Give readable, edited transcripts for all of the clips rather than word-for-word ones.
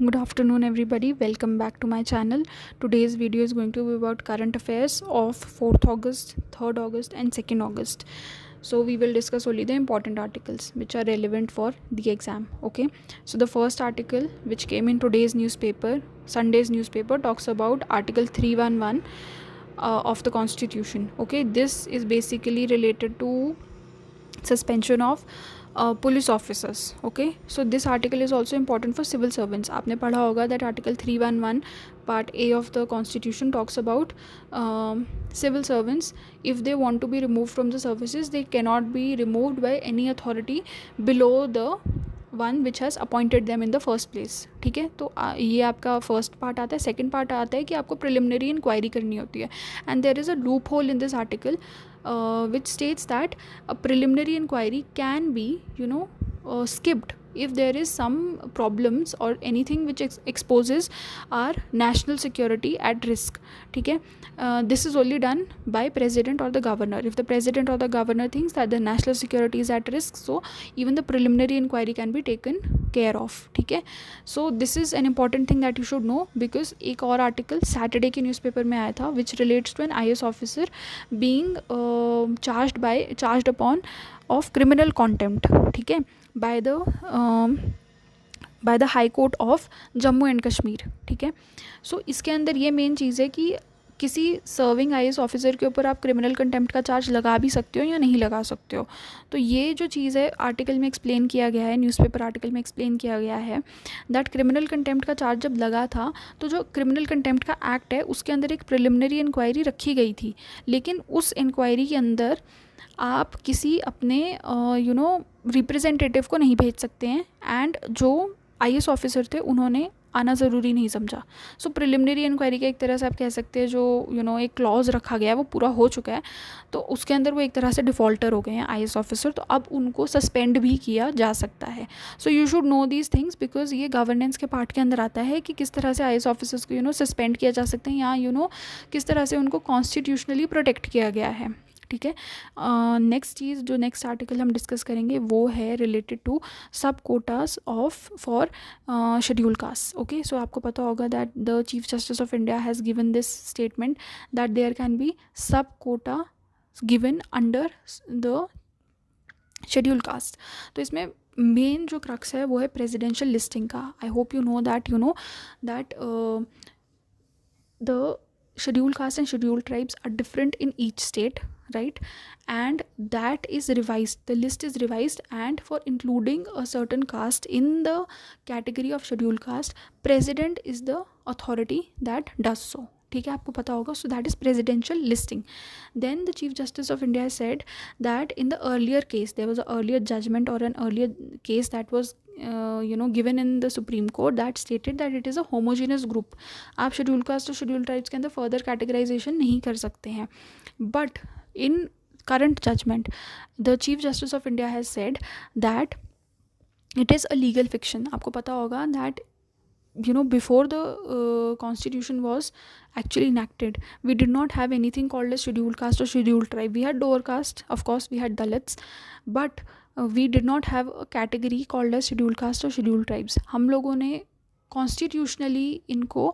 Good afternoon, everybody. Welcome back to my channel. Today's video is going to be about current affairs of 4th August, 3rd August, and 2nd August. So, we will discuss only the important articles which are relevant for the exam. Okay. So, the first article which came in today's newspaper, Sunday's newspaper, talks about Article 311 of the Constitution. Okay. This is basically related to suspension of police officers. Okay, so this article is also important for civil servants. आपने पढ़ा होगा that article 311 part A of the constitution talks about civil servants. If they want to be removed from the services, they cannot be removed by any authority below the one which has appointed them in the first place. ठीक है, तो ये आपका first part आता है. Second part आता है कि आपको प्रिलिमिनरी इंक्वायरी करनी होती है, and there is a loophole in this article which states that a preliminary inquiry can be skipped if there is some problems or anything which exposes our national security at risk. ठीक है, this is only done by president or the governor. If the president or the governor thinks that the national security is at risk, so even the preliminary inquiry can be taken care of. ठीक है, so this is an important thing that you should know, because एक और article Saturday के newspaper में आया था which relates to an IS officer being charged upon of criminal contempt. ठीक है, by the High Court of Jammu and Kashmir. ठीक है, सो इसके अंदर ये मेन चीज़ है कि किसी सर्विंग IAS ऑफिसर के ऊपर आप क्रिमिनल कंटेम्प्ट का चार्ज लगा भी सकते हो या नहीं लगा सकते हो. तो ये जो चीज़ है आर्टिकल में एक्सप्लेन किया गया है, न्यूज़पेपर आर्टिकल में एक्सप्लेन किया गया है दैट क्रिमिनल कंटेम्प्ट का चार्ज जब लगा था तो जो क्रिमिनल कंटेम्प्ट का एक्ट है उसके अंदर एक प्रिलिमिनरी इंक्वायरी रखी गई थी, लेकिन उस इंक्वायरी के अंदर आप किसी अपने रिप्रेजेंटेटिव को नहीं भेज सकते हैं, एंड जो IAS ऑफिसर थे उन्होंने आना ज़रूरी नहीं समझा. सो प्रिलिमिनरी इंक्वायरी का एक तरह से आप कह सकते हैं जो एक क्लॉज रखा गया है वो पूरा हो चुका है, तो उसके अंदर वो एक तरह से डिफ़ॉल्टर हो गए हैं IAS ऑफिसर, तो अब उनको सस्पेंड भी किया जा सकता है. So you should know these things, because ये गवर्नेंस के पार्ट के अंदर आता है कि किस तरह से IAS ऑफिसर्स को सस्पेंड किया जा सकते हैं, या किस तरह से उनको कॉन्स्टिट्यूशनली प्रोटेक्ट किया गया है. ठीक है, नेक्स्ट चीज़ जो नेक्स्ट आर्टिकल हम डिस्कस करेंगे वो है related to sub quotas of for schedule caste. Okay, so आपको पता होगा that the chief justice of India has given this statement that there can be sub quota given under the schedule caste. तो इसमें main जो crux है वो है presidential listing का. I hope you know that the scheduled caste and scheduled tribes are different in each state, right? And that is revised, the list is revised, and for including a certain caste in the category of scheduled caste, president is the authority that does so. ठीक है, आपको पता होगा. So that is presidential listing. Then the chief justice of India said that in the earlier case there was an earlier judgment or an earlier case that was given in the Supreme Court that stated that it is a homogeneous group. आप schedule caste और schedule tribes के अंदर further categorisation नहीं कर सकते हैं. But in current judgment the chief justice of India has said that it is a legal fiction. आपको पता होगा that before the constitution was actually enacted, we did not have anything called as scheduled caste or scheduled tribe. We had lower caste, of course we had Dalits, but we did not have a category called as scheduled caste or scheduled tribes. हम लोगों ने constitutionally इनको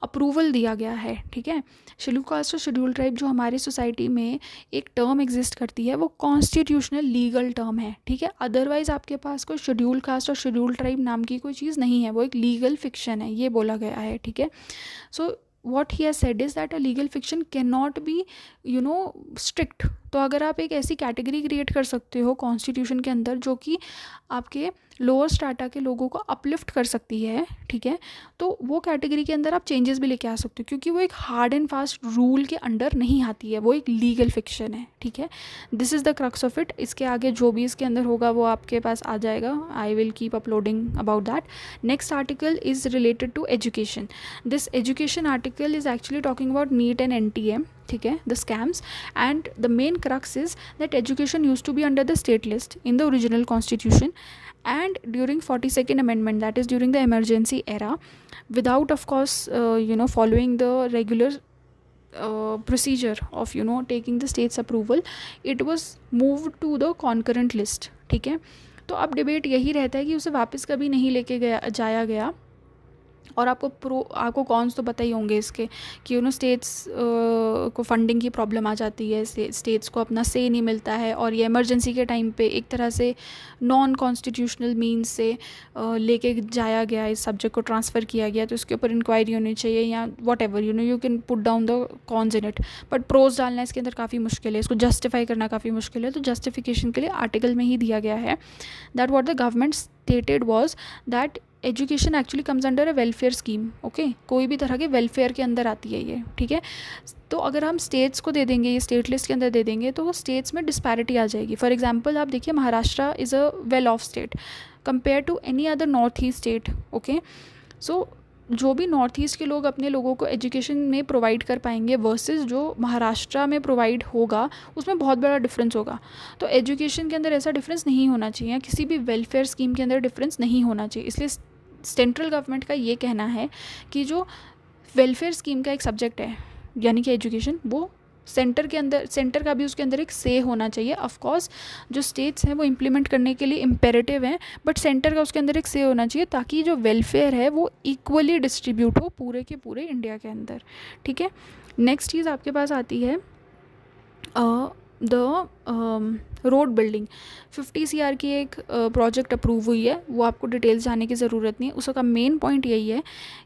approval दिया गया है. ठीक है, schedule caste और शेड्यूल ट्राइब जो हमारी सोसाइटी में एक टर्म एग्जिस्ट करती है वो कॉन्स्टिट्यूशनल लीगल टर्म है. ठीक है, अदरवाइज़ आपके पास कोई शेड्यूल कास्ट और शेड्यूल ट्राइब नाम की कोई चीज़ नहीं है, वो एक लीगल फिक्शन है, ये बोला गया है. ठीक है, सो what he has said is that a legal fiction cannot be strict. तो अगर आप एक ऐसी कैटेगरी क्रिएट कर सकते हो कॉन्स्टिट्यूशन के अंदर जो कि आपके लोअर स्ट्राटा के लोगों को अपलिफ्ट कर सकती है, ठीक है, तो वो कैटेगरी के अंदर आप चेंजेस भी लेके आ सकते हो, क्योंकि वो एक हार्ड एंड फास्ट रूल के अंडर नहीं आती है, वो एक लीगल फिक्शन है. ठीक है, this is the crux of it. इसके आगे जो भी इसके अंदर होगा वो आपके पास आ जाएगा. I will keep uploading about that. Next article is related to education. This education article is actually talking about NEET and NTA. ठीक है, the scams, and the main crux is that education use to be under the state list in the original constitution, and during 42nd amendment, that is during the emergency era, without of course following the regular procedure of taking the state's approval, it was moved to the concurrent list. ठीक है, तो अब debate यही रहता है कि उसे वापस कभी नहीं लेके जाया गया और आपको कॉन्स तो पता ही होंगे इसके कि स्टेट्स को फंडिंग की प्रॉब्लम आ जाती है, स्टेट्स को अपना से नहीं मिलता है, और ये इमरजेंसी के टाइम पे एक तरह से नॉन कॉन्स्टिट्यूशनल मीन्स से लेके जाया गया, इस सब्जेक्ट को ट्रांसफ़र किया गया, तो इसके ऊपर इंक्वायरी होनी चाहिए या whatever, you can put down the cons in it, but pros डालना इसके अंदर काफ़ी मुश्किल है, इसको जस्टिफाई करना काफ़ी मुश्किल है। तो जस्टिफिकेशन के लिए आर्टिकल में ही दिया गया है that what the government stated was that education actually comes under a welfare scheme. Okay, कोई भी तरह के वेलफेयर के अंदर आती है ये, ठीक है। तो अगर हम स्टेट्स को दे देंगे, ये स्टेट लिस्ट के अंदर दे देंगे, तो वो स्टेट्स में डिस्पैरिटी आ जाएगी। फॉर एग्जांपल आप देखिए, Maharashtra is a well off state compare to any other north east state. Okay, so जो भी नॉर्थ ईस्ट के लोग अपने लोगों को एजुकेशन में प्रोवाइड कर पाएंगे वर्सेस जो महाराष्ट्र में प्रोवाइड होगा, उसमें बहुत बड़ा डिफरेंस होगा। तो एजुकेशन के अंदर ऐसा डिफरेंस नहीं होना चाहिए, किसी भी वेलफेयर स्कीम के अंदर डिफरेंस नहीं होना चाहिए। इसलिए सेंट्रल गवर्नमेंट का ये कहना है कि जो वेलफेयर स्कीम का एक सब्जेक्ट है यानी कि एजुकेशन, वो सेंटर के अंदर, सेंटर का भी उसके अंदर एक से होना चाहिए। ऑफ कोर्स जो स्टेट्स हैं वो इम्प्लीमेंट करने के लिए इम्पेरेटिव हैं, बट सेंटर का उसके अंदर एक से होना चाहिए ताकि जो वेलफेयर है वो इक्वली डिस्ट्रीब्यूट हो पूरे के पूरे इंडिया के अंदर, ठीक है। नेक्स्ट चीज़ आपके पास आती है द रोड बिल्डिंग। 50 CR की एक प्रोजेक्ट अप्रूव हुई है, वो आपको डिटेल्स जाने की ज़रूरत नहीं है। उसका मेन पॉइंट यही है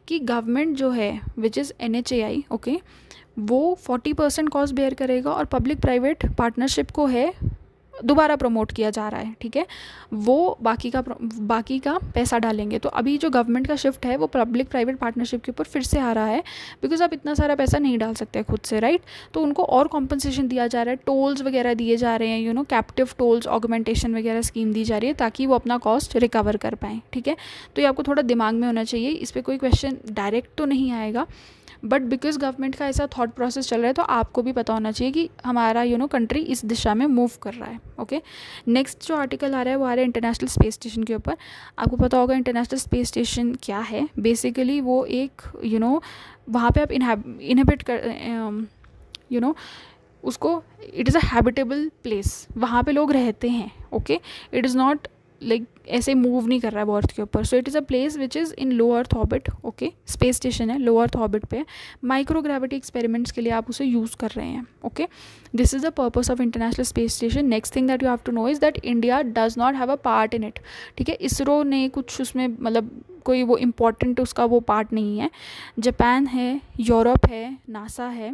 कि गवर्नमेंट जो है विच इज़ NHAI, ओके, वो 40% कॉस्ट बेयर करेगा और पब्लिक प्राइवेट पार्टनरशिप को है दोबारा प्रमोट किया जा रहा है, ठीक है। वो बाकी का पैसा डालेंगे। तो अभी जो गवर्नमेंट का शिफ्ट है वो पब्लिक प्राइवेट पार्टनरशिप के ऊपर फिर से आ रहा है, बिकॉज आप इतना सारा पैसा नहीं डाल सकते खुद से, राइट। तो उनको और कॉम्पनसेशन दिया जा रहा है, टोल्स वगैरह दिए जा रहे हैं, कैप्टिव टोल्स ऑगमेंटेशन वगैरह स्कीम दी जा रही है ताकि वो अपना कॉस्ट रिकवर कर पाएँ, ठीक है। तो ये आपको थोड़ा दिमाग में होना चाहिए, इस पर कोई क्वेश्चन डायरेक्ट तो नहीं आएगा, बट बिकॉज गवर्नमेंट का ऐसा थॉट प्रोसेस चल रहा है तो आपको भी पता होना चाहिए कि हमारा कंट्री इस दिशा में मूव कर रहा है। ओके, नेक्स्ट जो आर्टिकल आ रहा है वो आ रहा है इंटरनेशनल स्पेस स्टेशन के ऊपर। आपको पता होगा इंटरनेशनल स्पेस स्टेशन क्या है। बेसिकली वो एक वहाँ पे आप इनहेबिट कर उसको, it is a habitable place, वहाँ पे लोग रहते हैं। Okay, it is not like ऐसे मूव नहीं कर रहा है अर्थ के ऊपर। So it is a place which is in low earth orbit. Okay, space station है, लो अर्थ ऑर्बिट पे। माइक्रोग्रेविटी एक्सपेरिमेंट्स के लिए आप उसे यूज़ कर रहे हैं। Okay, this is the purpose of international space station. Next thing that you have to know is that India does not have a part in it, ठीक है। इसरो ने कुछ उसमें मतलब कोई वो इम्पॉर्टेंट उसका वो पार्ट नहीं है। जापान है, यूरोप है, नासा है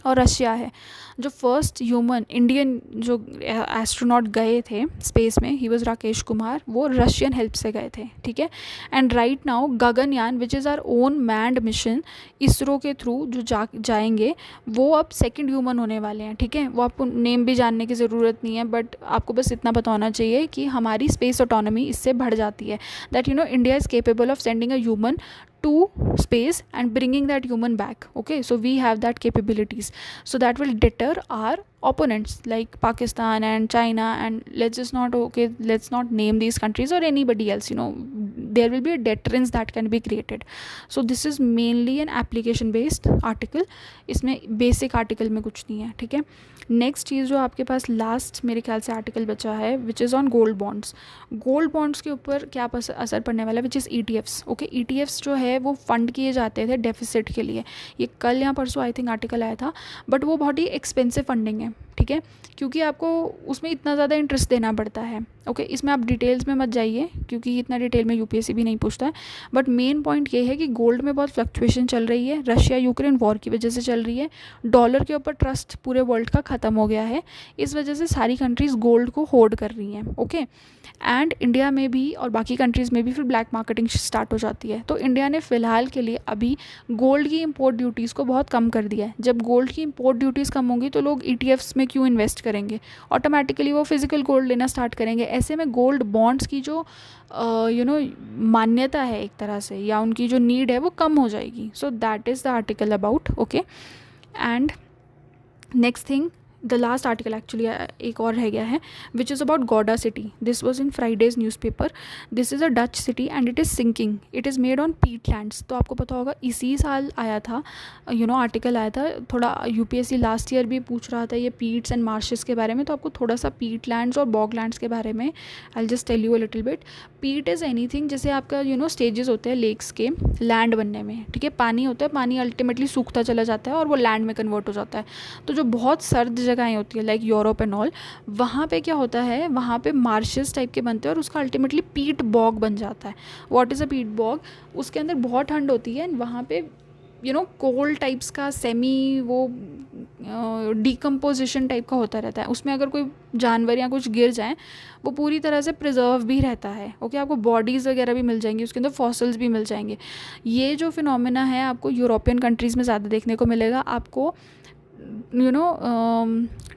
और रशिया है। जो फर्स्ट ह्यूमन इंडियन जो एस्ट्रोनॉट गए थे स्पेस में, ही वाज राकेश कुमार, वो रशियन हेल्प से गए थे, ठीक है। And right now Gaganyaan which is our own manned mission, ISRO के थ्रू जो जाएंगे वो अब सेकंड ह्यूमन होने वाले हैं, ठीक है। वो आपको नेम भी जानने की ज़रूरत नहीं है, बट आपको बस इतना पता होना चाहिए कि हमारी स्पेस ऑटोनॉमी इससे बढ़ जाती है, that India is capable of sending a human to space and bringing that human back. Okay, so we have that capabilities, so that will deter our opponents like Pakistan and China, and let's not name these countries or anybody else. There will be a deterrence that can be created. So this is mainly an application based article, इसमें basic article में कुछ नहीं है, ठीक है। Next चीज़ जो आपके पास last मेरे ख्याल से आर्टिकल बचा है which is on gold bonds. Gold bonds के ऊपर क्या असर पड़ने वाला है, which is ETFs। Okay, ETFs जो है वो फंड किए जाते थे डेफिसिट के लिए। ये कल या परसों आई थिंक आर्टिकल आया था, बट वो बहुत ही एक्सपेंसिव फंडिंग है, ठीक है, क्योंकि आपको उसमें इतना ज़्यादा इंटरेस्ट देना पड़ता है। ओके, इसमें आप डिटेल्स में मत जाइए क्योंकि इतना डिटेल में UPSC भी नहीं पूछता है, बट मेन पॉइंट ये है कि गोल्ड में बहुत फ्लक्चुएशन चल रही है, रशिया यूक्रेन वॉर की वजह से चल रही है। डॉलर के ऊपर ट्रस्ट पूरे वर्ल्ड का ख़त्म हो गया है, इस वजह से सारी कंट्रीज़ गोल्ड को होल्ड कर रही हैं। ओके, एंड इंडिया में भी और बाकी कंट्रीज़ में भी फिर ब्लैक मार्केटिंग स्टार्ट हो जाती है। तो इंडिया ने फ़िलहाल के लिए अभी गोल्ड की इम्पोर्ट ड्यूटीज़ को बहुत कम कर दिया है। जब गोल्ड की इम्पोर्ट ड्यूटीज़ कम होंगी तो लोग ETFs में क्यों इन्वेस्ट करेंगे, ऑटोमेटिकली वो फिजिकल गोल्ड लेना स्टार्ट करेंगे। ऐसे में गोल्ड बॉन्ड्स की जो मान्यता है एक तरह से, या उनकी जो नीड है वो कम हो जाएगी। So that is the article about. Okay, and next thing the last article actually एक और रह गया है, which is about Gouda city. This was in Friday's newspaper. This is a Dutch city and it is sinking. It is made on peat lands. तो आपको पता होगा इसी साल आया था, आर्टिकल आया था. थोड़ा यूपीएससी लास्ट ईयर भी पूछ रहा था ये पीट्स एंड मार्शेस के बारे में. तो आपको थोड़ा सा पीट लैंड्स और बॉग लैंड्स के बारे में I just tell you a little bit. Peat is anything, जैसे आपका स्टेजेस होते हैं लेक्स के लैंड बनने में, ठीक है. पानी होता है, पानी अल्टीमेटली सूखता चला जाता है और वो लैंड में कन्वर्ट हो जाता है. तो जो बहुत सर्द जगहें होती है लाइक यूरोप एंड ऑल, वहाँ पे क्या होता है, वहाँ पे मार्शेस टाइप के बनते हैं और उसका अल्टीमेटली पीट बॉग बन जाता है. व्हाट इज़ अ पीट बॉग? उसके अंदर बहुत ठंड होती है एंड वहाँ पे कोल्ड टाइप्स का सेमी वो डिकम्पोजिशन टाइप का होता रहता है. उसमें अगर कोई जानवर या कुछ गिर जाए वो पूरी तरह से प्रिजर्व भी रहता है. ओके, आपको बॉडीज़ वगैरह भी मिल जाएंगी, उसके अंदर फॉसिल्स भी मिल जाएंगे. ये जो फिनोमेना है आपको यूरोपियन कंट्रीज़ में ज़्यादा देखने को मिलेगा. आपको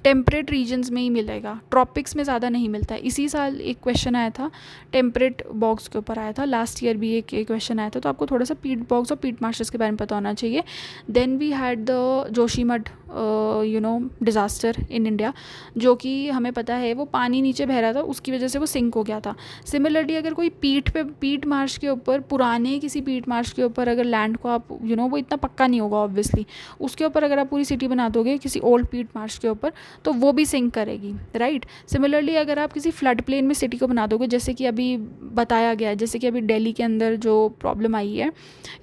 टेम्परेट रीजन्स में ही मिलेगा, ट्रॉपिक्स में ज़्यादा नहीं मिलता है. इसी साल एक क्वेश्चन आया था टेम्परेट बॉक्स के ऊपर आया था. लास्ट ईयर भी एक क्वेश्चन आया था. तो आपको थोड़ा सा पीट बॉक्स और पीट मार्शेस के बारे में पता होना चाहिए. Then we had the Joshimath disaster in India, जो कि हमें पता है वो पानी नीचे बह रहा था, उसकी वजह से वो सिंक हो गया था. सिमिलरली अगर कोई पीट मार्श के ऊपर, पुराने किसी पीट मार्श के ऊपर अगर लैंड को आप वो इतना पक्का नहीं होगा ऑब्वियसली, उसके ऊपर अगर आप पूरी सिटी बना दोगे किसी ओल्ड पीट मार्श के ऊपर, तो वो भी सिंक करेगी, राइट. सिमिलरली अगर आप किसी फ्लड प्लेन में सिटी को बना दोगे, जैसे कि अभी बताया गया है, जैसे कि अभी दिल्ली के अंदर जो प्रॉब्लम आई है,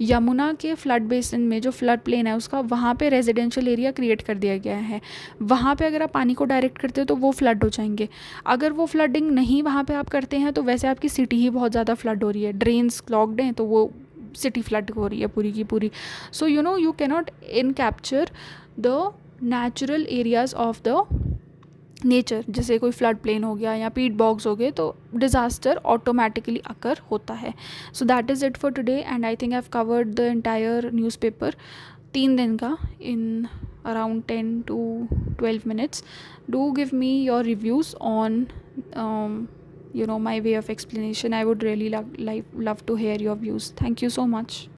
यमुना के फ्लड बेसिन में जो फ्लड प्लेन है उसका, वहाँ पे रेजिडेंशियल एरिया क्रिएट कर दिया गया है. वहाँ पे अगर आप पानी को डायरेक्ट करते हो तो वो फ्लड हो जाएंगे. अगर वो फ्लडिंग नहीं वहाँ पे आप करते हैं तो वैसे आपकी सिटी ही बहुत ज़्यादा फ्लड हो रही है, ड्रेन्स क्लॉग्ड हैं, तो वो सिटी फ्लड हो रही है पूरी की पूरी. So you cannot in capture the natural areas of the nature. जैसे कोई फ्लड प्लेन हो गया या पीट बॉक्स हो गए, तो डिज़ास्टर ऑटोमेटिकली अकर होता है. सो that is it for today and I think I have covered the entire newspaper 3 दिन का इन around 10 to 12 minutes. Do give me your reviews on my way of explanation. I would really love to hear your views. Thank you so much.